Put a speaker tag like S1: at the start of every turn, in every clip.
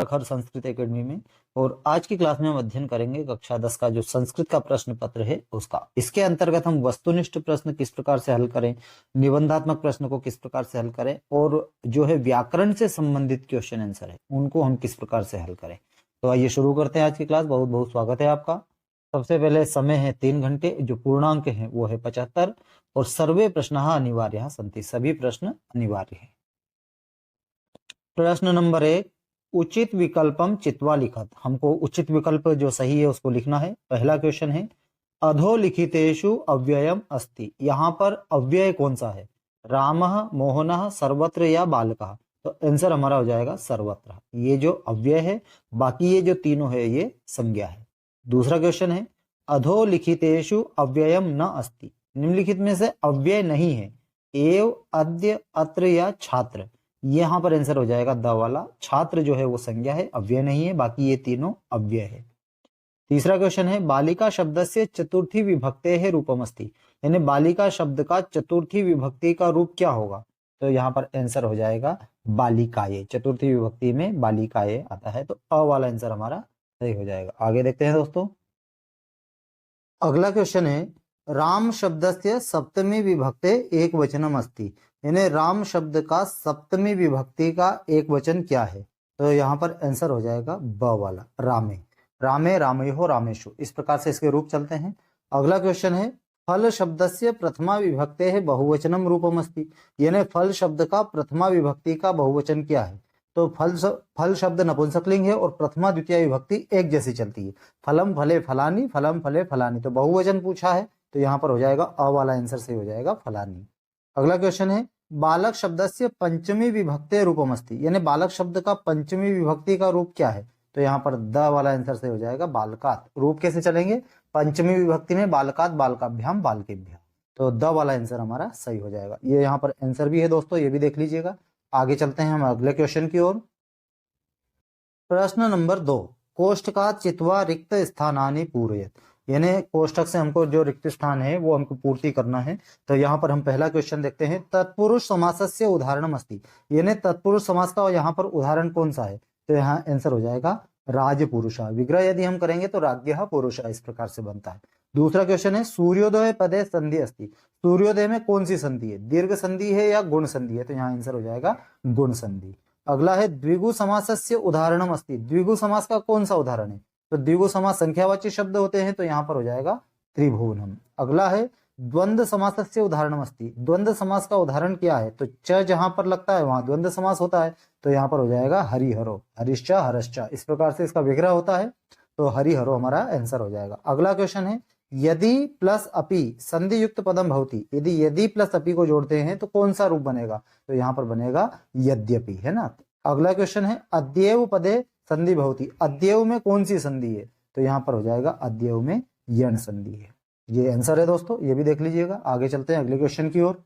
S1: प्रखर संस्कृत एकेडमी में। और आज की क्लास में हम अध्ययन करेंगे कक्षा 10 का जो संस्कृत का प्रश्न पत्र है उसका। इसके अंतर्गत हम वस्तुनिष्ठ प्रश्न किस प्रकार से हल करें, निबंधात्मक प्रश्न को किस प्रकार से हल करें, और जो है व्याकरण से संबंधित क्वेश्चन आंसर है उनको हम किस प्रकार से हल करें। तो आइए शुरू करते हैं आज की क्लास। बहुत बहुत स्वागत है आपका। सबसे पहले समय है 3 घंटे, जो पूर्णांक है वो है 75, और सर्वे प्रश्न अनिवार्य सन्ति, सभी प्रश्न अनिवार्य है। प्रश्न नंबर 1, उचित विकल्पम चित्वा लिखत। हमको उचित विकल्प जो सही है उसको लिखना है। पहला क्वेश्चन है अधोलिखितेषु अव्ययम अस्ति। यहाँ पर अव्यय कौन सा है, रामः, मोहनः, सर्वत्र या बालकः। तो आंसर हमारा हो जाएगा सर्वत्र। ये जो अव्यय है, बाकी ये जो तीनों है ये संज्ञा है। दूसरा क्वेश्चन है अधोलिखितेषु अव्ययम न अस्ति। निम्नलिखित में से अव्यय नहीं है, एव, अद्य, अत्र या छात्र। यहाँ पर आंसर हो जाएगा द वाला। छात्र जो है वो संज्ञा है, अव्यय नहीं है, बाकी ये तीनों अव्यय है। तीसरा क्वेश्चन है बालिका शब्द से चतुर्थी विभक्ते है रूपमस्ति। यानी बालिका शब्द का चतुर्थी विभक्ति का रूप क्या होगा। तो यहाँ पर आंसर हो जाएगा बालिकाए। चतुर्थी विभक्ति में बालिकाए आता है, तो अ वाला आंसर हमारा सही हो जाएगा। आगे देखते हैं दोस्तों। अगला क्वेश्चन है राम शब्द से सप्तमी विभक्ते एक वचनम अस्ति। यानी राम शब्द का सप्तमी विभक्ति का एक वचन क्या है। तो यहाँ पर आंसर हो जाएगा ब वाला, रामे। रामे, रामयोः, रामेषु, इस प्रकार से इसके रूप चलते हैं। अगला क्वेश्चन है फल शब्द से प्रथमा विभक्ते है बहुवचनम रूपमस्ति। यानी फल शब्द का प्रथमा विभक्ति का बहुवचन क्या है। तो फल शब्द नपुंसकलिंग है और प्रथमा द्वितीय विभक्ति एक जैसी चलती है। फलम फले फलानी, फलम फले फलानी, तो बहुवचन पूछा है तो यहाँ पर हो जाएगा अ वाला आंसर सही हो जाएगा, फलानी। अगला क्वेश्चन है बालक शब्द से पंचमी विभक्ति रूपमस्ति। यानी बालक शब्द का पंचमी विभक्ति का रूप क्या है। तो यहाँ पर द वाला आंसर सही हो जाएगा, बालकात। रूप कैसे चलेंगे, पंचमी विभक्ति में बालकात, बालकाभ्याम, बालकेभ्याम, तो द वाला आंसर हमारा सही हो जाएगा। ये यहाँ पर आंसर भी है दोस्तों, ये भी देख लीजिएगा। आगे चलते हैं हम अगले क्वेश्चन की ओर। प्रश्न नंबर 2, कोष्ठकात चित्वा रिक्त स्थानानि पूरयत। यानी कोष्ठक से हमको जो रिक्त स्थान है वो हमको पूर्ति करना है। तो यहाँ पर हम पहला क्वेश्चन देखते हैं तत्पुरुष समासस्य उदाहरणम अस्ति। यानी तत्पुरुष समास का यहाँ पर उदाहरण कौन सा है। तो यहाँ आंसर हो जाएगा राजपुरुषः। विग्रह यदि हम करेंगे तो राज्ञः पुरुषः, इस प्रकार से बनता है। दूसरा क्वेश्चन है सूर्योदय पदे संधि अस्ति। सूर्योदय में कौन सी संधि है, दीर्घ संधि है या गुण संधि है। तो यहाँ आंसर हो जाएगा गुण संधि। अगला है द्विगु समासस्य उदाहरणम अस्ति। द्विगु समास का कौन सा उदाहरण है। तो द्विगु समास संख्यावाची शब्द होते हैं, तो यहाँ पर हो जाएगा त्रिभुवनम। अगला है द्वंद्व समासस्य उदाहरणम अस्ति। द्वंद्व समास का उदाहरण क्या है। तो च जहां पर लगता है वहां द्वंद्व समास होता है, तो यहाँ पर हो जाएगा हरिहरो, हरिश्च, हरश्च, इस प्रकार से इसका विग्रह होता है, तो हरिहरो हमारा आंसर हो जाएगा। अगला क्वेश्चन है यदि प्लस अपि संधि युक्त पदम भवति। यदि प्लस अपि को जोड़ते हैं तो कौन सा रूप बनेगा। तो यहाँ पर बनेगा यद्यपि, है ना। अगला क्वेश्चन है अद्येव पदे संधि भवति। अद्येव में कौन सी संधि है। तो यहाँ पर हो जाएगा अद्येव में यण संधि है। ये आंसर है दोस्तों, ये भी देख लीजिएगा। आगे चलते हैं अगले क्वेश्चन की ओर।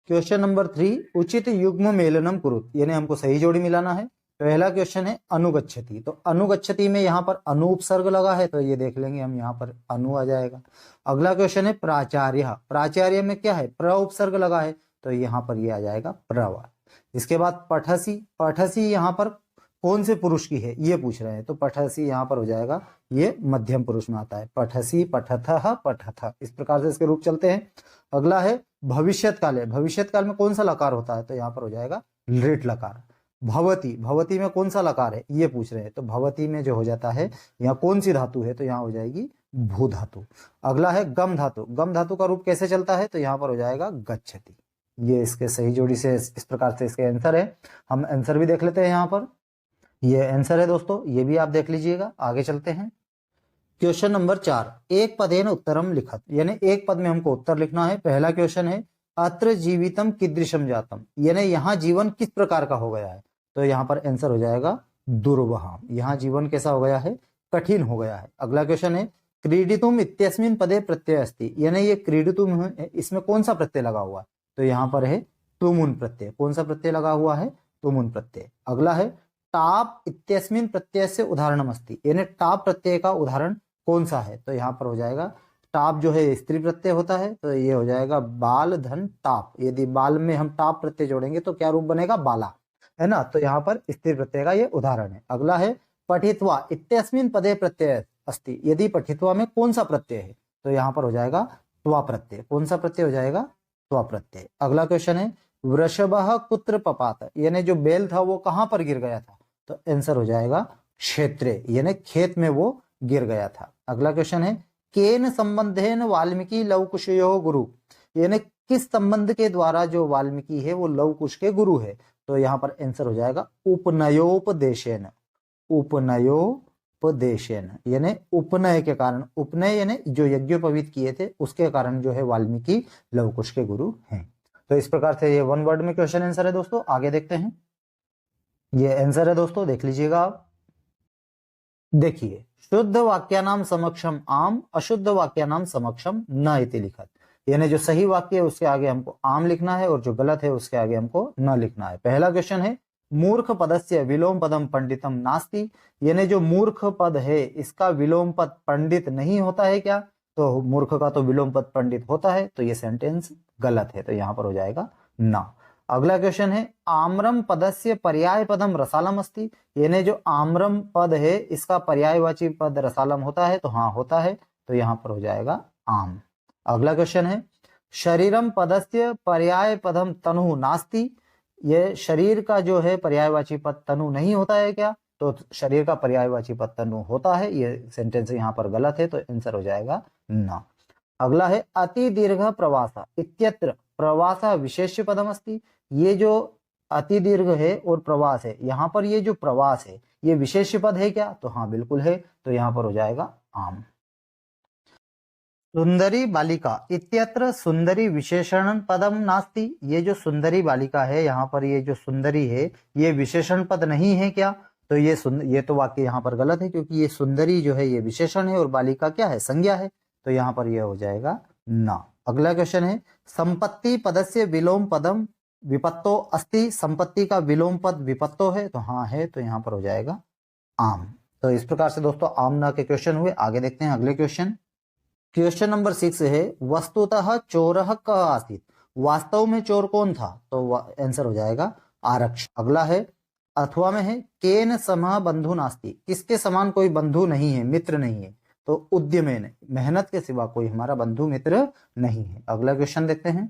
S1: क्वेश्चन नंबर 3, उचित युग्म मेलनम कुरुत। यानी हमको सही जोड़ी मिलाना है। पहला क्वेश्चन है अनुगच्छति। तो अनुगच्छति में यहाँ पर अनु उपसर्ग लगा है, तो ये देख लेंगे हम, यहाँ पर अनु आ जाएगा। अगला क्वेश्चन है प्राचार्य। प्राचार्य में क्या है, प्र उपसर्ग लगा है, तो यहाँ पर ये आ जाएगा प्रवा। इसके बाद पठसी। पठसी यहाँ पर कौन से पुरुष की है ये पूछ रहे हैं, तो पठसी यहाँ पर हो जाएगा, ये मध्यम पुरुष में आता है। पठसी, पठथः, पठथ, इस प्रकार से इसके रूप चलते हैं। अगला है भविष्यत काल है। भविष्यत काल में कौन सा लकार होता है। तो यहाँ पर हो जाएगा लृट लकार। भवती, भवती में कौन सा लकार है ये पूछ रहे हैं, तो भवती में जो हो जाता है यहाँ कौन सी धातु है, तो यहाँ हो जाएगी भू धातु। अगला है गम धातु। गम धातु का रूप कैसे चलता है, तो यहाँ पर हो जाएगा गच्छति। ये इसके सही जोड़ी से इस प्रकार से इसके आंसर है। हम आंसर भी देख लेते हैं। यहाँ पर ये आंसर है दोस्तों, ये भी आप देख लीजिएगा। आगे चलते हैं। क्वेश्चन नंबर 4, एक पदेन उत्तरम लिखत। यानी एक पद में हमको उत्तर लिखना है। पहला क्वेश्चन है अत्र जीवितम कीदृशम जातम। यानी यहाँ जीवन किस प्रकार का हो गया है। तो यहाँ पर आंसर हो जाएगा दुर्वहाम। यहाँ जीवन कैसा हो गया है, कठिन हो गया है। अगला क्वेश्चन है क्रीडितुम इत्यस्मिन पदे प्रत्यय अस्ति। यानी ये क्रीडितुम, इसमें कौन सा प्रत्यय लगा हुआ है। तो यहाँ पर है तुमुन प्रत्यय। कौन सा प्रत्यय लगा हुआ है, तुमुन प्रत्यय। अगला है टाप इत्यस्मिन प्रत्यय से उदाहरणम अस्ति। यानी टाप प्रत्यय का उदाहरण कौन सा है। तो यहाँ पर हो जाएगा टाप जो है स्त्री प्रत्यय होता है, तो ये हो जाएगा बाल धन टाप। यदि बाल में हम टाप प्रत्यय जोड़ेंगे तो क्या रूप बनेगा, बाला। है ना। तो यहाँ पर स्थिर प्रत्यय का ये उदाहरण है। अगला है पठित्वा इत्यस्मिन् पदे प्रत्यय अस्ति। यदि पठित्वा में कौन सा प्रत्यय है, तो यहाँ पर हो जाएगा त्वा प्रत्यय। कौन सा प्रत्यय हो जाएगा? त्वा प्रत्यय। अगला क्वेश्चन है वृषभः कुत्र पपात, यानी जो बैल था वो कहां पर गिर गया था, तो आंसर हो जाएगा क्षेत्रे, यानी खेत में वो गिर गया था। अगला क्वेश्चन है केन संबंधेन वाल्मीकि लवकुशयो गुरु, यानी किस संबंध के द्वारा जो वाल्मीकि है वो लवकुश के गुरु है, तो यहाँ पर आंसर हो जाएगा उपनयोपदेशेन। उपनयोपदेशेन यानी उपनय के कारण, उपनय यानी जो यज्ञोपवीत किए थे उसके कारण जो है वाल्मीकि लवकुश के गुरु हैं। तो इस प्रकार से ये वन वर्ड में क्वेश्चन आंसर है दोस्तों। आगे देखते हैं, ये आंसर है दोस्तों, देख लीजिएगा आप। देखिए शुद्ध वाक्यानाम समक्षम आम, अशुद्ध वाक्यानाम समक्षम न इति लिखत, यानी जो सही वाक्य है उसके आगे हमको आम लिखना है और जो गलत है उसके आगे हमको न लिखना है। पहला क्वेश्चन है मूर्ख पदस्य विलोम पदम पंडितम नास्ति, यानी जो मूर्ख पद है इसका विलोम पद पंडित नहीं होता है क्या, तो मूर्ख का तो विलोम पद पंडित होता है, तो ये सेंटेंस गलत है, तो यहाँ पर हो जाएगा ना। अगला क्वेश्चन है आम्रम पदस्य पर्याय पदम रसालम अस्ति, यानी जो आम्रम पद है इसका पर्यायवाची पद रसालम होता है, तो हाँ होता है, तो यहाँ पर हो जाएगा आम। अगला क्वेश्चन है शरीरम पदस्य पर्याय पदम तनु नास्ति, ये शरीर का जो है पर्यायवाची पद तनु नहीं होता है क्या, तो शरीर का पर्यायवाची पद तनु होता है, ये सेंटेंस यहाँ पर गलत है, तो आंसर हो जाएगा ना। अगला है अति दीर्घ प्रवासा इत्यत्र प्रवासा विशेष्य पदम अस्ति, ये जो अति दीर्घ है और प्रवास है, यहाँ पर ये जो प्रवास है ये विशेष्य पद है क्या, तो हाँ बिल्कुल है, तो यहाँ पर हो जाएगा आम। सुंदरी बालिका इत्यत्र सुंदरी विशेषण पदम नास्ति, ये जो सुंदरी बालिका है यहाँ पर ये जो सुंदरी है ये विशेषण पद नहीं है क्या, तो ये तो वाक्य यहाँ पर गलत है, क्योंकि ये सुंदरी जो है ये विशेषण है और बालिका क्या है, संज्ञा है, तो यहाँ पर ये हो जाएगा ना। अगला क्वेश्चन है संपत्ति पदस्य विलोम पदम विपत्तो अस्ति, संपत्ति का विलोम पद विपत्तो है, तो हाँ है, तो यहाँ पर हो जाएगा आम। तो इस प्रकार से दोस्तों आम ना के क्वेश्चन हुए। आगे देखते हैं अगले क्वेश्चन। क्वेश्चन नंबर 6 है वस्तुतः चोरः क आसीत्, वास्तव में चोर कौन था, तो आंसर हो जाएगा आरक्ष। अगला है अथवा में है केन समः बंधु नास्ति, किसके समान कोई बंधु नहीं है, मित्र नहीं है, तो उद्यमेन मेहनत के सिवा कोई हमारा बंधु मित्र नहीं है। अगला क्वेश्चन देखते हैं।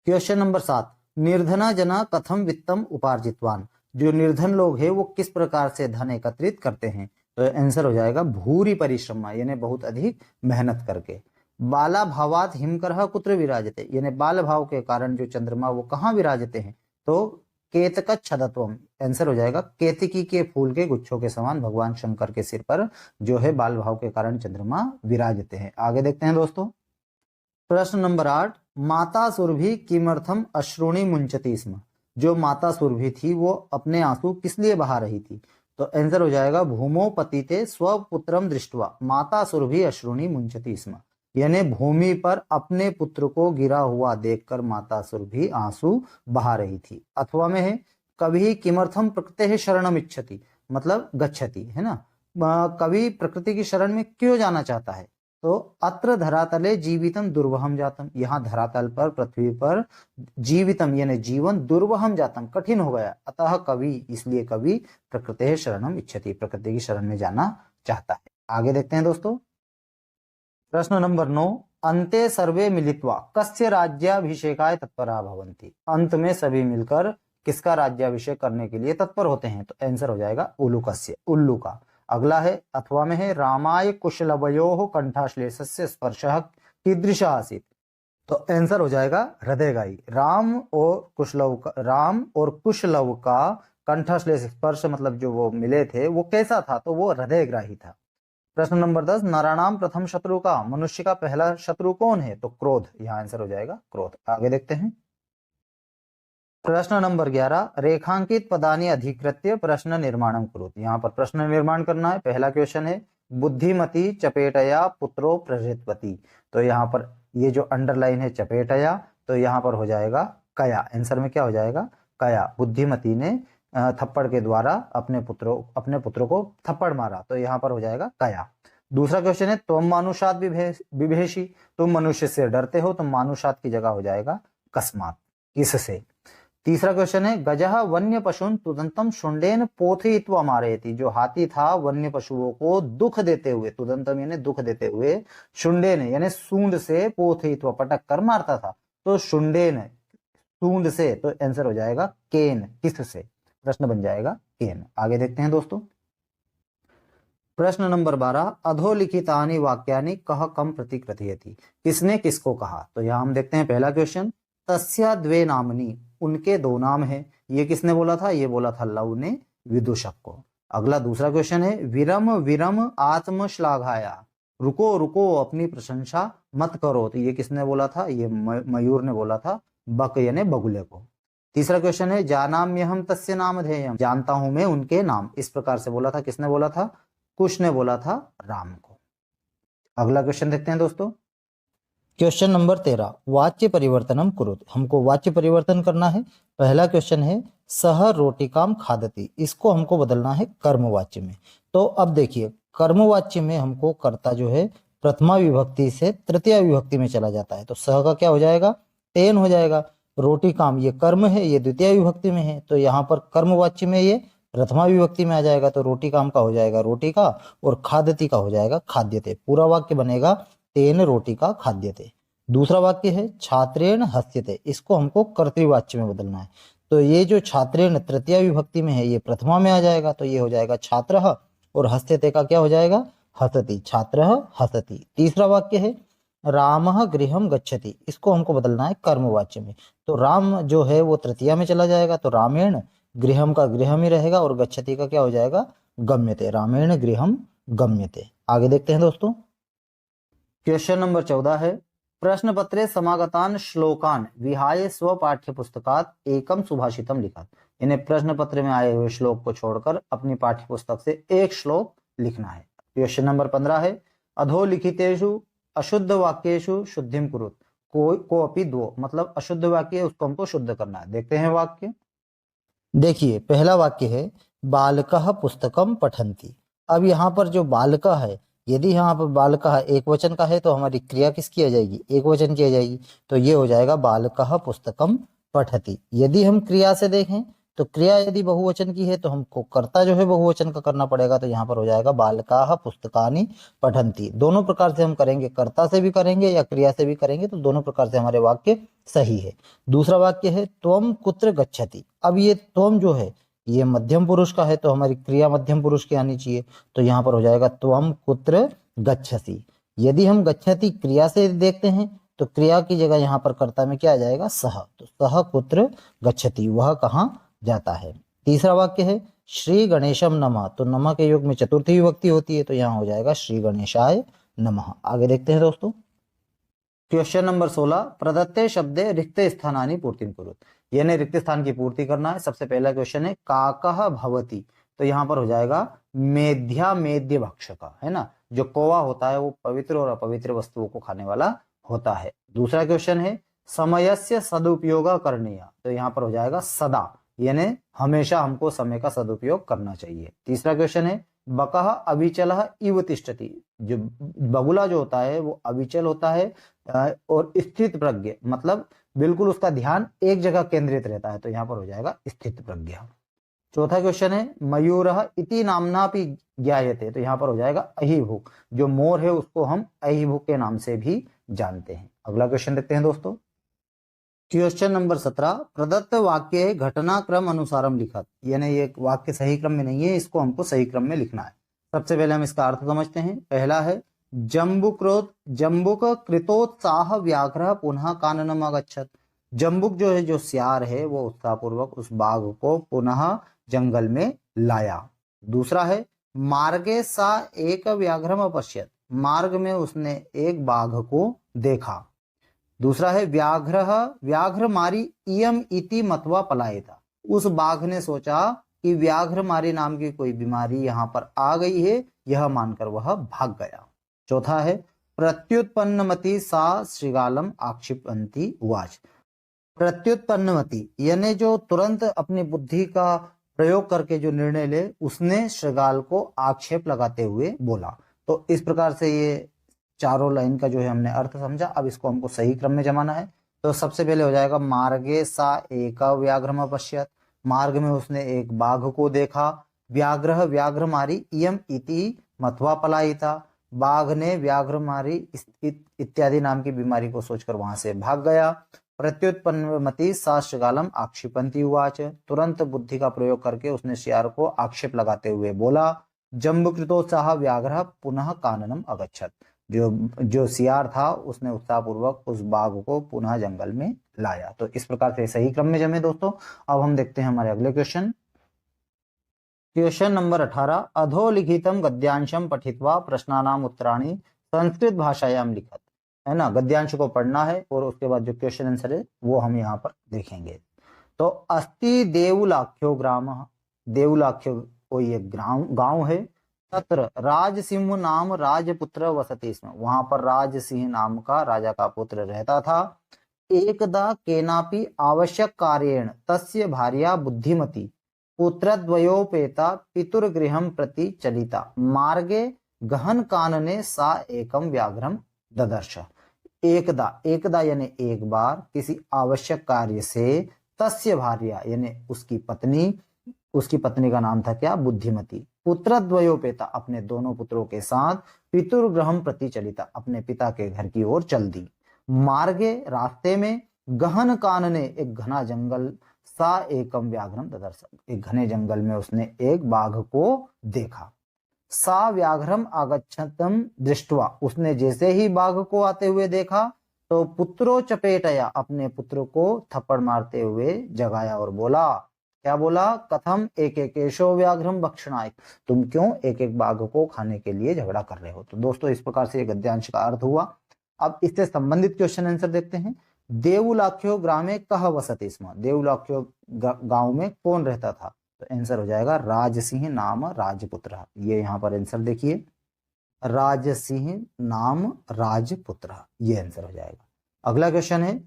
S1: क्वेश्चन नंबर 7 निर्धना जना कथम वित्तम उपार्जितवान, जो निर्धन लोग हैं वो किस प्रकार से धन एकत्रित करते हैं, तो आंसर हो जाएगा भूरी परिश्रम, यानी बहुत अधिक मेहनत करके। बाला भावात हिमकरः कुत्र विराजते, यानी बाल भाव के कारण जो चंद्रमा वो कहाँ विराजते हैं, तो केतक छदत्वम, आंसर हो जाएगा केतकी के फूल के गुच्छों के समान भगवान शंकर के सिर पर जो है बाल भाव के कारण चंद्रमा विराजते हैं। आगे देखते हैं दोस्तों। प्रश्न नंबर 8 माता सुरभि किमर्थम अश्रुणि मुंचती स्म, जो माता सुरभि थी वो अपने आंसू किस लिए बहा रही थी, तो आंसर हो जाएगा भूमो पतिते स्वपुत्रम दृष्ट्वा माता सुरभि अश्रुणि मुंचती स्म, यानी भूमि पर अपने पुत्र को गिरा हुआ देखकर माता सुरभि आंसू बहा रही थी। अथवा में है कभी किमर्थम प्रकृति शरणम इच्छति, मतलब गच्छति, है ना, कभी प्रकृति की शरण में क्यों जाना चाहता है, तो अत्र धरातले जीवितम दुर्वहम जातम, यहाँ धरातल पर पृथ्वी पर जीवितम यानी जीवन दुर्वहम जातम कठिन हो गया, अतः कवि इसलिए कवि प्रकृति शरणम इच्छति प्रकृति की शरण में जाना चाहता है। आगे देखते हैं दोस्तों। प्रश्न नंबर 9 अन्ते सर्वे मिलित्वा कस्य राज्याभिषेकाय तत्परा भवन्ति, अंत में सभी मिलकर किसका राज्याभिषेक करने के लिए तत्पर होते हैं, तो आंसर हो जाएगा उल्लूकस्य, उल्लू का। अगला है अथवा में है रामाय कुशलवयोः कंठाश्लेषस्य स्पर्शः कीदृश आसीत्, तो आंसर हो जाएगा हृदयगायी। राम और कुशलव का कंठाश्लेष स्पर्श मतलब जो वो मिले थे वो कैसा था, तो वो हृदयग्राही था। प्रश्न नंबर 10 नराणाम प्रथम शत्रु का, मनुष्य का पहला शत्रु कौन है, तो क्रोध, यहाँ आंसर हो जाएगा क्रोध। आगे देखते हैं। प्रश्न नंबर 11 रेखांकित पदानि अधिकृत्य प्रश्न निर्माणम कुरुत, यहाँ पर प्रश्न निर्माण करना है। पहला क्वेश्चन है बुद्धिमती चपेटया पुत्रो प्रहृतवती, तो यहाँ पर ये जो अंडरलाइन है चपेटया, तो यहाँ पर हो जाएगा कया, आंसर में क्या हो जाएगा कया, बुद्धिमती ने थप्पड़ के द्वारा अपने पुत्रों को थप्पड़ मारा, तो यहाँ पर हो जाएगा कया। दूसरा क्वेश्चन है तुम मानुषात विभेषी, तुम मनुष्य से डरते हो, तो मानुषात की जगह हो जाएगा कस्मात, किससे। तीसरा क्वेश्चन है गजः वन्य पशुन तुदंतम शुंडेन पोथयित्वा मारयति। जो हाथी था वन्य पशुओं को दुख देते हुए, तुदंतम यानी दुख देते हुए, शुंडेन यानी सूंड से, पोथयित्वा पटक कर मारता था। तो शुंडेन सूंड से, तो आंसर हो जाएगा केन, किस से, प्रश्न बन जाएगा केन। आगे देखते हैं दोस्तों, प्रश्न नंबर 12 अधोलिखितानि वाक्यानि कह कम प्रतिकृतयति। किसने किसको कहा? तो यहां हम देखते हैं पहला क्वेश्चन, तस्या द्वे नामनी, उनके दो नाम है। ये किसने बोला था? ये बोला था लव ने विदूषक को। अगला दूसरा क्वेश्चन है विरम विरम आत्मश्लाघाया, रुको रुको अपनी प्रशंसा मत करो। तो ये किसने बोला था? ये मयूर ने बोला था बक यानी बगुले को। तीसरा क्वेश्चन है जानाम्यहम तस्य नामधेयम, जानता हूं मैं उनके नाम। इस प्रकार से बोला था, किसने बोला था? कुश ने बोला था राम को। अगला क्वेश्चन देखते हैं दोस्तों, क्वेश्चन नंबर 13 वाच्य परिवर्तनम कुरुत। हमको वाच्य परिवर्तन करना है। पहला क्वेश्चन है सह रोटिकाम खादति, इसको हमको बदलना है कर्मवाच्य में। तो अब देखिए कर्मवाच्य में हमको कर्ता जो है प्रथमा विभक्ति से तृतीय विभक्ति में चला जाता है। तो सह का क्या हो जाएगा? तेन हो जाएगा। रोटी काम ये कर्म है, ये द्वितीय विभक्ति में है, तो यहाँ पर कर्मवाच्य में ये प्रथमा विभक्ति में आ जाएगा। तो रोटी काम का हो जाएगा रोटी का, और खाद्यति का हो जाएगा खाद्यते। पूरा वाक्य बनेगा तेन रोटी का खाद्यते। दूसरा वाक्य है छात्रेण हस्यते, इसको हमको कर्तृवाच्य में बदलना है। तो ये जो छात्रेण तृतीय विभक्ति में है ये प्रथमा में आ जाएगा, तो ये हो जाएगा छात्रः, और हस्यते का क्या हो जाएगा? हसति, छात्रः हसति। तीसरा वाक्य है रामः गृहम गच्छति, इसको हमको बदलना है कर्मवाच्य में। तो राम जो है वो तृतीया में चला जाएगा, तो रामेण, गृहम का गृहम ही रहेगा, और गच्छति का क्या हो जाएगा? गम्यते, रामेण गृहम गम्यते। आगे देखते हैं दोस्तों, क्वेश्चन नंबर 14 है प्रश्न पत्रे समागतान श्लोकान विहाय स्व पाठ्य पुस्तकात एकम सुभाषितम लिखा। इन्हें प्रश्न पत्र में आए हुए श्लोक को छोड़कर अपनी पाठ्य पुस्तक से एक श्लोक लिखना है। क्वेश्चन नंबर 15 है अधोलिखितेषु अशुद्ध वाक्येषु शुद्धिम कुरुत। को अपि दो, मतलब अशुद्ध वाक्य है उसको हमको शुद्ध करना है। देखते हैं वाक्य। देखिए पहला वाक्य है बालकः पुस्तकम पठन्ति। अब यहाँ पर जो बालका है, यदि यहाँ पर बालकः एक वचन का है तो हमारी क्रिया किसकी आ जाएगी? एक वचन की आ जाएगी। तो ये हो जाएगा बालकः पुस्तकम पठति। यदि हम क्रिया से देखें तो क्रिया यदि बहुवचन की है तो हमको कर्ता जो है बहुवचन का करना पड़ेगा। तो यहाँ पर हो जाएगा बालकाः पुस्तकानि पठन्ति। दोनों प्रकार से हम करेंगे, कर्ता से भी करेंगे या क्रिया से भी करेंगे, तो दोनों प्रकार से हमारे वाक्य सही है। दूसरा वाक्य है त्वम कुत्र गच्छति। अब ये त्वम जो है ये मध्यम पुरुष का है, तो हमारी क्रिया मध्यम पुरुष की आनी चाहिए। तो यहाँ पर हो जाएगा त्वम कुत्र गच्छसि। यदि हम गच्छति क्रिया से देखते हैं तो क्रिया की जगह यहाँ पर कर्ता में क्या आ जाएगा? सह। तो सह कुत्र गच्छति, वह कहाँ जाता है। तीसरा वाक्य है श्री गणेशम नमः। तो नमः के योग में चतुर्थी विभक्ति होती है, तो यहाँ हो जाएगा श्री गणेशाय नमः। आगे देखते हैं दोस्तों, क्वेश्चन नंबर 16 प्रदत्ते शब्दे रिक्त स्थानानि पूर्तिं कुरुत। यानी रिक्त स्थान की पूर्ति करना है। सबसे पहला क्वेश्चन है काकः भवति। तो यहाँ पर हो जाएगा मेध्या मेद्य भक्षक, है ना। जो कौवा होता है वो पवित्र और अपवित्र वस्तुओं को खाने वाला होता है। दूसरा क्वेश्चन है समयस्य सदुपयोग करणीय। तो यहाँ पर हो जाएगा सदा, यानी हमेशा हमको समय का सदुपयोग करना चाहिए। तीसरा क्वेश्चन है बकः अविचलः इव तिष्ठति। जो बगुला जो होता है वो अविचल होता है और स्थित प्रज्ञ, मतलब बिल्कुल उसका ध्यान एक जगह केंद्रित रहता है। तो यहाँ पर हो जाएगा स्थित प्रज्ञ। चौथा क्वेश्चन है मयूरः इति नाम्नापि ज्ञायते। तो यहाँ पर हो जाएगा अहिभुक्। जो मोर है उसको हम अहिभुक् के नाम से भी जानते हैं। अगला क्वेश्चन देखते हैं दोस्तों, क्वेश्चन नंबर 17 प्रदत्त वाक्य घटनाक्रम अनुसारम लिखत। यानी ये वाक्य सही क्रम में नहीं है, इसको हमको सही क्रम में लिखना है। सबसे पहले हम इसका अर्थ समझते हैं। पहला है जम्बुक कृतोत्साह व्याघ्र पुनः काननम अगच्छत। जम्बुक जो है, जो सियार है, वो उत्साहपूर्वक उस बाघ को पुनः जंगल में लाया। दूसरा है मार्गे सा एक व्याघ्रम अपश्यत। मार्ग में उसने एक बाघ को देखा। दूसरा है व्याघ्र मारी इयम इति मत्वा पलायता। उस बाघ ने सोचा कि व्याघ्र मारी नाम की कोई बीमारी यहाँ पर आ गई है, यह मानकर वह भाग गया। चौथा है प्रत्युत्पन्नमति सा श्रृगालम आक्षिपन्ति उवाच। प्रत्युत्पन्नमति यानी जो तुरंत अपनी बुद्धि का प्रयोग करके जो निर्णय ले, उसने श्रृगाल को आक्षेप लगाते हुए बोला। तो इस प्रकार से ये चारों लाइन का जो है हमने अर्थ समझा। अब इसको हमको सही क्रम में जमाना है। तो सबसे पहले हो जाएगा मार्गे सा एक व्याघ्रम अपश्यत, मार्ग में उसने एक बाघ को देखा। व्याघ्र व्याघ्र मारी इयम इति मथवा पलायिता, बाघ ने व्याघ्र मारी इत्यादि नाम की बीमारी को सोचकर वहां से भाग गया। प्रत्युत्पन्नमति साश्रगालम आक्षिपंती उवाच, तुरंत बुद्धि का प्रयोग करके उसने शियार को आक्षेप लगाते हुए बोला। जम्बुकृतोत्साह व्याघ्र पुनः काननम अगच्छत, जो सियार था उसने उत्साहपूर्वक उस बाघ को पुनः जंगल में लाया। तो इस प्रकार से सही क्रम में जमे दोस्तों। अब हम देखते हैं हमारे अगले क्वेश्चन। क्वेश्चन नंबर 18, अधोलिखितम गद्यांशम पठित्वा प्रश्नानाम उत्तराणि संस्कृत भाषायाम लिखत, है ना। गद्यांश को पढ़ना है और उसके बाद जो क्वेश्चन आंसर है वो हम यहाँ पर देखेंगे। तो अस्ति देवुलाख्यो ग्राम, देवुलाख्यो कोई एक गांव है। तत्र राजसिंह नाम राजपुत्र वसति स्म, वहां पर राजसिंह नाम का राजा का पुत्र रहता था। एकदा केनापि आवश्यक कार्येण तस्य भार्या बुद्धिमती पुत्रद्वयोपेता पितुर्गृहं प्रति चलिता, मार्गे गहन कानने सा एकम व्याघ्रम ददर्श। एकदा, एकदा यानी एक बार, किसी आवश्यक कार्य से तस्य भार्या यानी उसकी पत्नी का नाम था क्या, बुद्धिमती, पुत्रद्वयोपेता अपने दोनों पुत्रों के साथ, पितुर्गृहं प्रति चलिता अपने पिता के घर की ओर चल दी। मार्गे रास्ते में, गहन कानने एक घना जंगल, सा एकम व्याघ्रम ददर्श एक घने जंगल में उसने एक बाघ को देखा। सा व्याघ्रम आगच्छतम दृष्ट्वा, उसने जैसे ही बाघ को आते हुए देखा तो पुत्रो चपेटया अपने पुत्र को थप्पड़ मारते हुए जगाया और बोला, क्या बोला, कथम एक एकेशो व्याघ्रम भक्षणाय, तुम क्यों एक एक बाघ को खाने के लिए झगड़ा कर रहे हो। तो दोस्तों इस प्रकार से ये गद्यांश का अर्थ हुआ। अब इससे संबंधित क्वेश्चन आंसर देखते हैं। देवुलाख्यो ग्रामे कह वसति स्म, देवुलाख्यो गांव में कौन रहता था। तो आंसर हो जाएगा राजसिंह नाम राजपुत्र, ये यहाँ पर आंसर देखिए, राजसिंह नाम राजपुत्र, ये आंसर हो जाएगा। अगला क्वेश्चन है,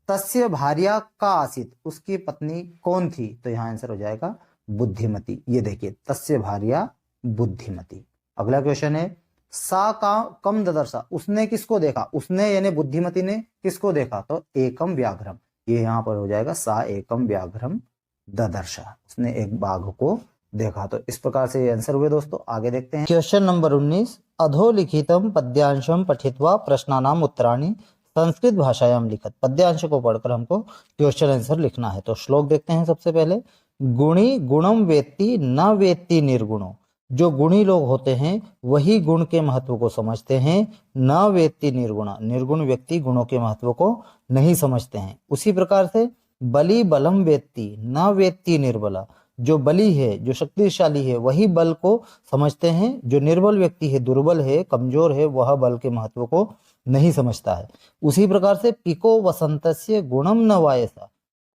S1: तस्य भार्या का आसित, उसकी पत्नी कौन थी। तो यहाँ आंसर हो जाएगा बुद्धिमती, ये देखिए तस्य भार्या बुद्धिमती। अगला क्वेश्चन है, सा का कम ददर्शा, उसने किसको देखा, उसने यानी बुद्धिमती ने किसको देखा। तो एकम व्याघ्रम, ये यहाँ पर हो जाएगा सा एकम व्याघ्रम ददर्शा, उसने एक बाघ को देखा। तो इस प्रकार से ये आंसर हुए दोस्तों। आगे देखते हैं क्वेश्चन नंबर 19, अधोलिखितम पद्यांशम पठित्वा प्रश्नानाम उत्तराणि संस्कृत भाषायाम लिखत, पद्यांश को पढ़कर हमको क्वेश्चन आंसर लिखना है। तो श्लोक देखते हैं सबसे पहले, गुणी गुणम वेत्ति न वेत्ति निर्गुणो, जो गुणी लोग होते हैं वही गुण के महत्व को समझते हैं, न वेत्ति निर्गुण, निर्गुण व्यक्ति गुणों के महत्व को नहीं समझते हैं। उसी प्रकार से बली बलम वेत्ति न वेत्ति निर्बला, जो बली है जो शक्तिशाली है वही बल को समझते हैं, जो निर्बल व्यक्ति है दुर्बल है कमजोर है वह बल के महत्व को नहीं समझता है। उसी प्रकार से पिको वसंतस्य गुणम न वायसा,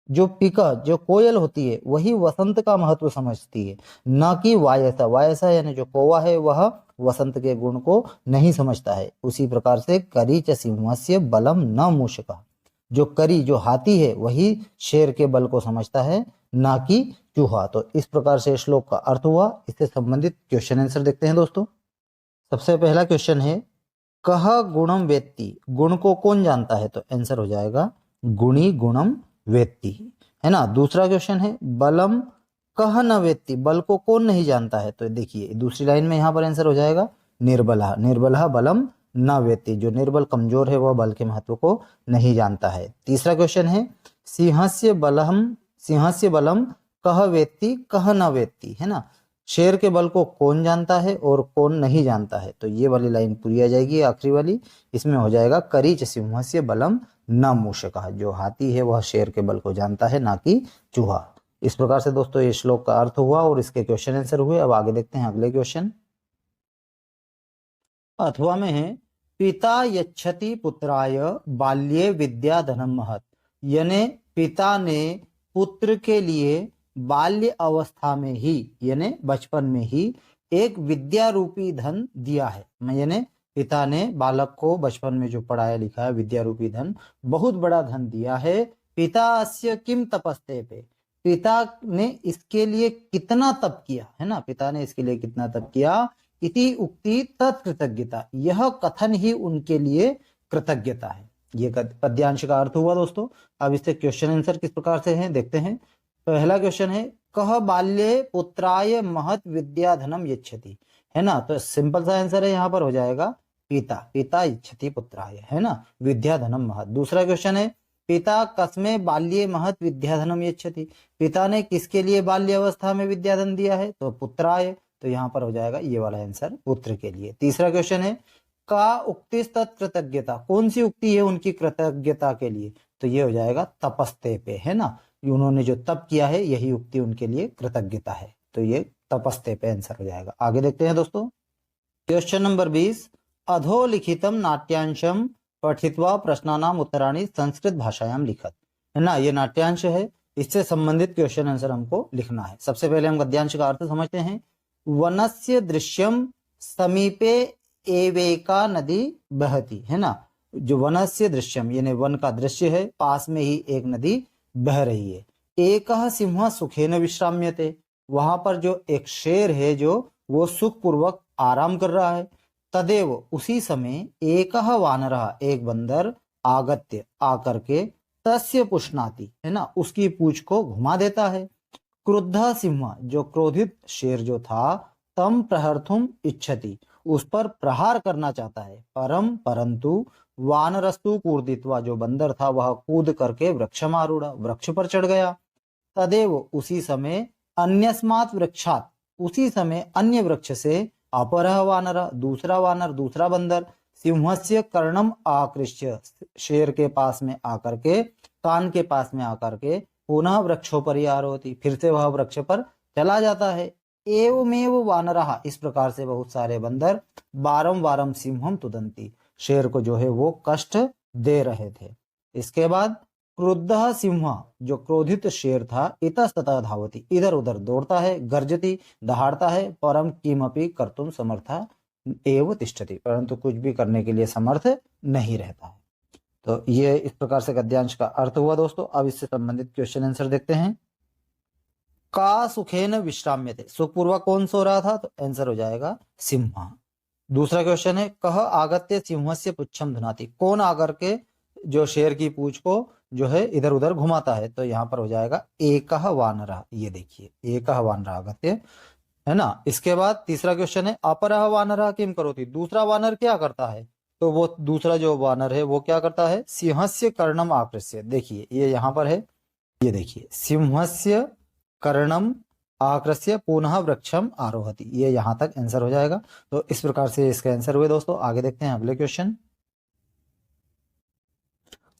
S1: जो पिका जो कोयल होती है वही वसंत का महत्व समझती है, न कि वायसा, वायसा यानी जो कौवा है वह वसंत के गुण को नहीं समझता है। उसी प्रकार से करी च सिंहस्य बलम न मूषका, जो करी जो हाथी है वही शेर के बल को समझता है, ना कि चूहा। तो इस प्रकार से श्लोक का अर्थ हुआ। इससे संबंधित क्वेश्चन आंसर देखते हैं दोस्तों। सबसे पहला क्वेश्चन है, कह गुणम वेत्ति, गुण को कौन जानता है। तो आंसर हो जाएगा गुणी गुणम वेत्ति, है ना। दूसरा क्वेश्चन है, बलम कह न वेत्ति, बल को कौन नहीं जानता है। तो देखिए दूसरी लाइन में यहाँ पर आंसर हो जाएगा निर्बला, निर्बला बलम न वेत्ति, जो निर्बल कमजोर है वह बल के महत्व को नहीं जानता है। तीसरा क्वेश्चन है, सिंहस्य बलम कह वेत्ति कह न वेत्ति, है ना, शेर के बल को कौन जानता है और कौन नहीं जानता है। तो ये वाली लाइन पूरी आ जाएगी, आखिरी वाली, इसमें हो जाएगा करीच सिंहस्य बलम न मूषका, जो हाथी है वह शेर के बल को जानता है ना कि चूहा। इस प्रकार से दोस्तों ये श्लोक का अर्थ हुआ और इसके क्वेश्चन आंसर हुए। अब आगे देखते हैं अगले क्वेश्चन। अथवा में है, पिता यच्छति पुत्राय बाल्ये विद्या धनम महत, यानी पिता ने पुत्र के लिए बाल्य अवस्था में ही यानी बचपन में ही एक विद्या रूपी धन दिया है। यानी पिता ने बालक को बचपन में जो पढ़ाया लिखाया विद्या रूपी धन, बहुत बड़ा धन दिया है। पिता अस्य किम तपस्ते पे, पिता ने इसके लिए कितना तप किया, है ना, पिता ने इसके लिए कितना तप किया। इति उक्ति तत्कृतज्ञता, यह कथन ही उनके लिए कृतज्ञता है। ये पद्यांश का अर्थ हुआ दोस्तों। अब इससे क्वेश्चन आंसर किस प्रकार से है देखते हैं। पहला क्वेश्चन है, कह बाल्ये पुत्राय महत विद्या धनम यच्छति, है ना। तो सिंपल सा आंसर है यहाँ पर हो जाएगा पिता, पिता इच्छति पुत्राय, है ना, विद्या धनम महत। दूसरा क्वेश्चन है, पिता कस्मे बाल्ये महत विद्याधनम यच्छति, पिता ने किसके लिए बाल्य अवस्था में विद्याधन दिया है, तो पुत्राय, तो यहाँ पर हो जाएगा ये वाला आंसर पुत्र के लिए। तीसरा क्वेश्चन है, का उक्ति कृतज्ञता, कौन सी उक्ति है उनकी कृतज्ञता के लिए, तो ये हो जाएगा तपस्ते पे, है ना, उन्होंने जो तप किया है यही उक्ति उनके लिए कृतज्ञता है, तो ये तपस्ते पे आंसर हो जाएगा। आगे देखते हैं दोस्तों, क्वेश्चन नंबर 20, अधोलिखितम नाट्यांशम पठित्वा प्रश्नानाम उत्तराणि संस्कृत भाषायाम लिखत, है ना, ये नाट्यांश है, इससे संबंधित क्वेश्चन आंसर हमको लिखना है। सबसे पहले हम गद्यांश का अर्थ समझते हैं। वनस्य दृश्यम समीपे एवेका नदी बहती, है ना, जो वनस्य दृश्यम यानी वन का दृश्य है, पास में ही एक नदी बह रही है। एकः सिंह सुखेन विश्राम्यते, वहां पर जो एक शेर है जो वो सुखपूर्वक आराम कर रहा है। तदेव, उसी समय एकः वानरः, एक बंदर आगत्य, आकर के तस्य पुष्णाति, है ना, उसकी पूंछ को घुमा देता है। क्रुद्ध सिंह, जो क्रोधित शेर जो था, तम प्रहर्तुम इच्छति, उस पर प्रहार करना चाहता है। परंतु वानरस्तु कूर्दित्वा, जो बंदर था वह कूद करके वृक्षमारूढ़, वृक्ष पर चढ़ गया। तदेव, उसी समय अन्यस्मात् वृक्षात, उसी समय अन्य वृक्ष से अपरः वानर, दूसरा वानर, दूसरा बंदर, सिंहस्य कर्णम आकृष्य, शेर के पास में आकर के, कान के पास में आकर के, पुनः वृक्षोपरि आरोहति, फिर से वह वृक्ष पर चला जाता है। एवमेव वानरः, इस प्रकार से बहुत सारे बंदर बारंबारम सिंहम तुदंती, शेर को जो है वो कष्ट दे रहे थे। इसके बाद क्रुद्धः सिंह, जो क्रोधित शेर था, इतस्ततः धावति, इधर उधर दौड़ता है, गर्जति, दहाड़ता है, परम किमपि कर्तुम समर्था एव तिष्ठति, परंतु कुछ भी करने के लिए समर्थ नहीं रहता है। तो ये इस प्रकार से गद्यांश का अर्थ हुआ दोस्तों। अब इससे संबंधित क्वेश्चन आंसर देखते हैं। का सुखेन विश्राम्यते, सुखपूर्वक कौन सो रहा था, तो आंसर हो जाएगा सिंह। दूसरा क्वेश्चन है, कह आगत्य सिंहस्य पुच्छम धुनाति, कौन आकर के जो शेर की पूंछ को जो है इधर उधर घुमाता है, तो यहाँ पर हो जाएगा एकः वानरः, ये देखिए एकः वानरः आगत्य, है ना। इसके बाद तीसरा क्वेश्चन है, अपरः वानरः किम करोति, दूसरा वानर क्या करता है, तो वो दूसरा जो वानर है वो क्या करता है, सिंहस्य कर्णम आकृष्य, देखिए ये यहाँ पर है, ये देखिए सिंहस्य कर्णम आकृष्य पुनः वृक्षम आरोहति, ये यहाँ तक आंसर हो जाएगा। तो इस प्रकार से इसका आंसर हुए दोस्तों। आगे देखते हैं अगले क्वेश्चन।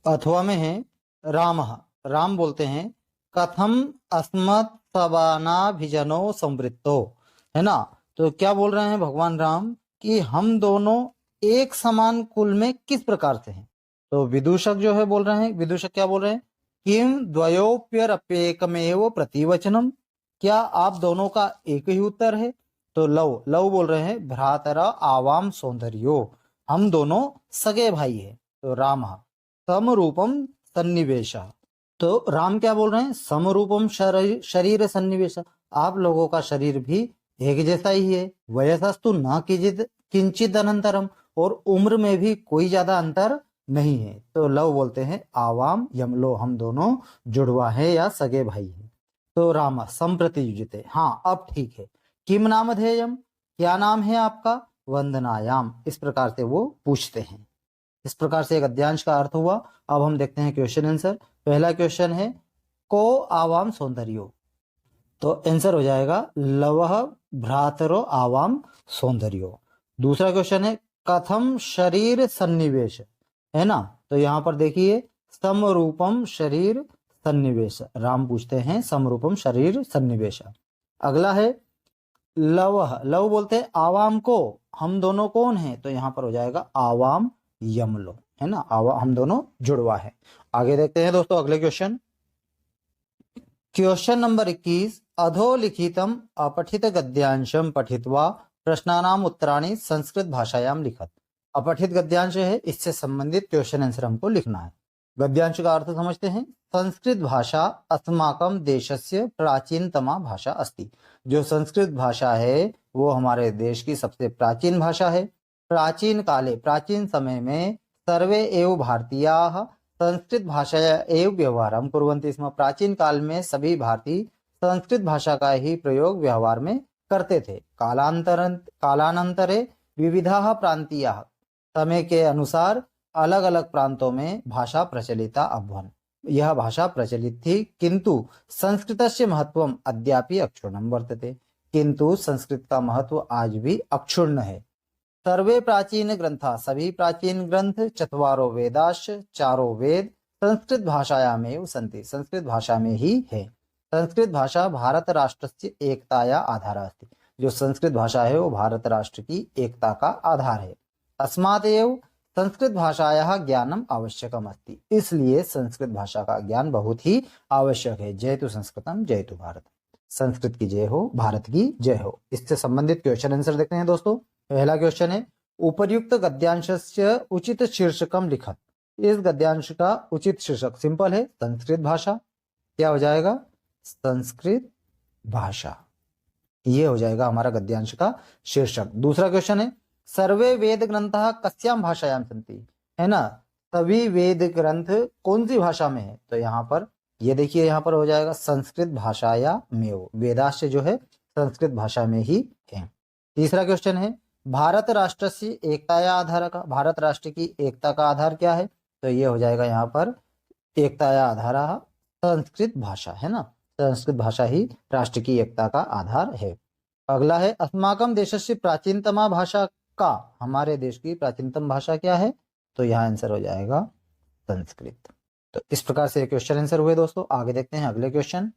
S1: अथवा में है, राम बोलते हैं, कथम अस्मत् सबानाभिजनो संवृत्तो, है ना, तो क्या बोल रहे हैं भगवान राम कि हम दोनों एक समान कुल में किस प्रकार से हैं। तो विदूषक जो है बोल रहे हैं, विदूषक क्या बोल रहे हैं, किम द्वयोप्यरप्येकमेव प्रतिवचनम, क्या आप दोनों का एक ही उत्तर है। तो लव बोल रहे हैं, भ्रातरा आवाम सौंदर्यो, हम दोनों सगे भाई हैं। तो राम समरूपम सन्निवेश, तो राम क्या बोल रहे हैं, समरूपम शरीर सन्निवेश, आप लोगों का शरीर भी एक जैसा ही है। वयसस्तु न किंचित अनंतरम, और उम्र में भी कोई ज्यादा अंतर नहीं है। तो लव बोलते हैं, आवाम यमलो, हम दोनों जुड़वा है या सगे भाई हैं। तो राम संप्रति युजते, हाँ अब ठीक है। किम नामधेयम, क्या नाम है आपका, वंदनायाम, इस प्रकार से वो पूछते हैं। इस प्रकार से एक गद्यांश का अर्थ हुआ। अब हम देखते हैं क्वेश्चन आंसर। पहला क्वेश्चन है, को आवाम सौंदर्यो, तो आंसर हो जाएगा लवः भ्रातरो आवाम सौंदर्यो। दूसरा क्वेश्चन है, कथम शरीर सन्निवेश, है ना, तो यहाँ पर देखिए समरूपम शरीर सन्निवेश, राम पूछते हैं समरूपम शरीर सन्निवेश। अगला है लव बोलते हैं आवाम को, हम दोनों कौन हैं, तो यहाँ पर हो जाएगा आवाम यमलो, है ना, हम दोनों जुड़वा है। आगे देखते हैं दोस्तों अगले क्वेश्चन। क्वेश्चन नंबर 21, अधोलिखितम अपठित गद्यांशम पठित्वा प्रश्नानाम उत्तराणि संस्कृत भाषायाम लिखत। अपठित गद्यांश है, इससे संबंधित क्वेश्चन आंसर हमको लिखना है। गद्यांश का अर्थ समझते हैं। संस्कृत भाषा अस्माकम देशस्य प्राचीनतमा भाषा अस्ति, जो संस्कृत भाषा है वो हमारे देश की सबसे प्राचीन भाषा है। प्राचीन काले, प्राचीन समय में सर्वे एव भारतीयाः संस्कृत भाषाया एव व्यवहारं कुर्वन्ति स्म। प्राचीन काल में सभी भारतीय संस्कृत भाषा का ही प्रयोग व्यवहार में करते थे। कालांतरे विविधाः प्रांतीयाः, समय के अनुसार अलग अलग प्रांतों में भाषा प्रचलिता अभवन्। यह भाषा प्रचलित थी, किंतु संस्कृतस्य महत्वम् अद्यापि अक्षुण्णं वर्तते। किंतु संस्कृत का महत्व आज भी अक्षुण्ण है। सर्वे प्राचीन ग्रंथा, सभी प्राचीन ग्रंथ, चत्वारो वेदाश्च, चारों वेद संस्कृत भाषायामेव सन्ति, संस्कृत भाषा में ही है। संस्कृत भाषा भारत राष्ट्रस्य एकताया आधारः अस्ति। जो संस्कृत भाषा है वो भारत राष्ट्र की एकता का आधार है। तस्मादेव संस्कृत भाषायाः ज्ञानम आवश्यकम अस्ति, इसलिए संस्कृत भाषा का ज्ञान बहुत ही आवश्यक है। जयतु संस्कृतम जयतु भारत। संस्कृत की जय हो, भारत की जय हो। इससे संबंधित क्वेश्चन आंसर देखते हैं दोस्तों। पहला क्वेश्चन है, उपर्युक्त गद्यांशस्य उचित शीर्षकम लिखत। इस गद्यांश का उचित शीर्षक सिंपल है, संस्कृत भाषा। क्या हो जाएगा? संस्कृत भाषा। ये हो जाएगा हमारा गद्यांश का शीर्षक। दूसरा क्वेश्चन है, सर्वे वेद ग्रंथः कस्याम भाषायां सन्ति, है ना। सभी वेद ग्रंथ कौन सी भाषा में है? तो यहाँ पर ये देखिए, यहाँ पर हो जाएगा संस्कृत भाषाया मेव। वेदाश्च जो है संस्कृत भाषा में ही है। तीसरा क्वेश्चन है, भारत राष्ट्र से एकताया आधार का, भारत राष्ट्र की एकता का आधार क्या है? तो ये हो जाएगा यहाँ पर एकताया आधार संस्कृत भाषा, है ना। संस्कृत भाषा ही राष्ट्र की एकता का आधार है। अगला है, अस्माकं देशस्य प्राचीनतमा भाषा का, हमारे देश की प्राचीनतम भाषा क्या है? तो यहाँ आंसर हो जाएगा संस्कृत। तो इस प्रकार से क्वेश्चन आंसर हुए दोस्तों। आगे देखते हैं अगले क्वेश्चन।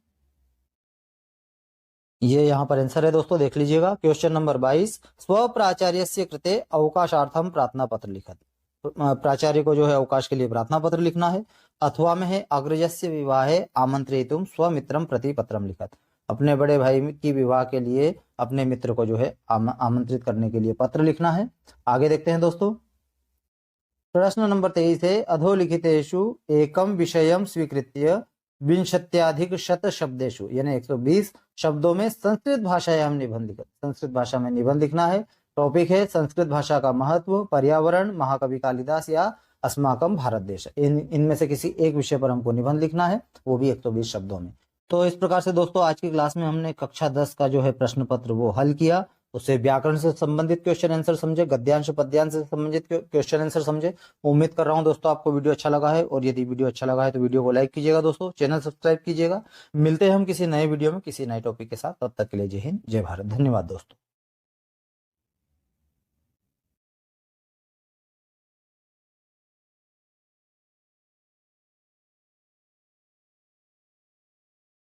S1: ये यहाँ पर आंसर है दोस्तों, देख लीजिएगा। क्वेश्चन नंबर 22, स्व प्राचार्यस्य कृते अवकाशार्थम प्रार्थना पत्र लिखत। प्राचार्य को जो है अवकाश के लिए प्रार्थना पत्र लिखना है। अथवा में है, अग्रजस्य विवाहे आमंत्रितुम स्वमित्रम प्रति पत्रम लिखत। अपने बड़े भाई की विवाह के लिए अपने मित्र को जो है आमंत्रित करने के लिए पत्र लिखना है। आगे देखते हैं दोस्तों। प्रश्न नंबर 23 है, अधोलिखितेषु एकम विषयम स्वीकृत्य विंशत्याधिक शत शब्देषु, यानी 120 शब्दों में संस्कृत भाषायाम निबंध लिखत। संस्कृत भाषा में निबंध लिखना है। टॉपिक है संस्कृत भाषा का महत्व, पर्यावरण, महाकवि कालिदास या अस्माकम भारत देश। इनमें से किसी एक विषय पर हमको निबंध लिखना है, वो भी 120 शब्दों में। तो इस प्रकार से दोस्तों आज की क्लास में हमने कक्षा 10 का जो है प्रश्न पत्र वो हल किया। उससे व्याकरण से संबंधित क्वेश्चन आंसर समझे, गद्यांश पद्यांश से संबंधित क्वेश्चन आंसर समझे। उम्मीद कर रहा हूं दोस्तों आपको वीडियो अच्छा लगा है, और यदि वीडियो अच्छा लगा है तो वीडियो को लाइक कीजिएगा दोस्तों, चैनल सब्सक्राइब कीजिएगा। मिलते हैं हम किसी नए वीडियो में किसी नए टॉपिक के साथ। तब तक के लिए जय हिंद, जय भारत। धन्यवाद दोस्तों।